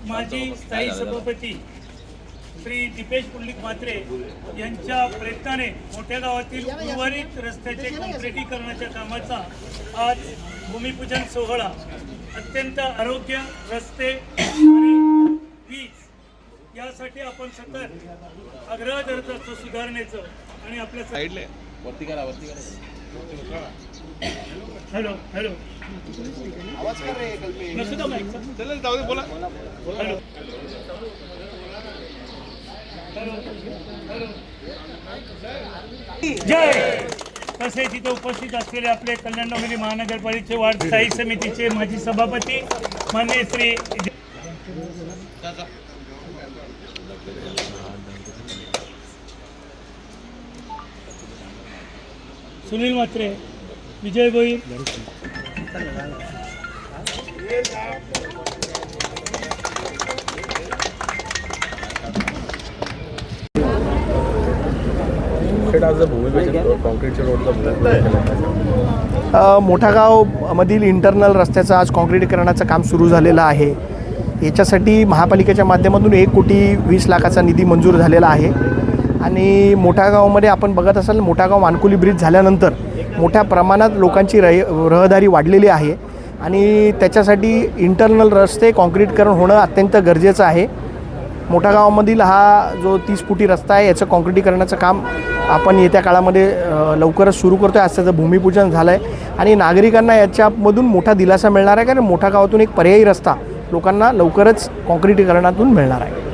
माजी स्थायी सभापती श्री दीपेश पुंडलिक म्हात्रे यांच्या प्रयत्नाने मोठ्या गावातील उर्वरित रस्त्याचे काँक्रिटीकरणाच्या कामाचा आज भूमिपूजन सोहळा अत्यंत आरोग्य, रस्ते आणि वीज यासाठी आपण सतत आग्रह धरत असतो सुधारणेचं आणि आपल्या हॅलो हॅलो आवाज कर रहे कल्पे नसू माईक चल जाऊ दे बोला हॅलो जय. तसेच इथे उपस्थित असलेले आपले कल्याण डोंबिवली महानगरपालिकेचे वार्ड स्थायी समितीचे माजी सभापती माननीय श्री सुनील म्हात्रे, विजय भोईर, मोठा गावमधील इंटरनल रस्त्याचं आज काँक्रिटीकरणाचं काम सुरू झालेलं आहे. याच्यासाठी महापालिकेच्या माध्यमातून 1,20,00,000चा निधी मंजूर झालेला आहे. आणि मोठा गावामध्ये आपण बघत असाल, मोठा गाव मानकुली ब्रिज झाल्यानंतर मोठ्या प्रमाणात लोकांची रहदारी वाढलेली आहे आणि त्याच्यासाठी इंटरनल रस्ते काँक्रिटीकरण होणं अत्यंत गरजेचं आहे. मोठा गावामधील हा जो 30 फुटी रस्ता आहे याचं काँक्रिटीकरणाचं काम आपण येत्या काळामध्ये लवकरच सुरू करतो आहे. आज त्याचं भूमिपूजन झालं आहे आणि नागरिकांना याच्यामधून मोठा दिलासा मिळणार आहे, कारण मोठा गावातून एक पर्यायी रस्ता लोकांना लवकरच काँक्रिटीकरणातून मिळणार आहे.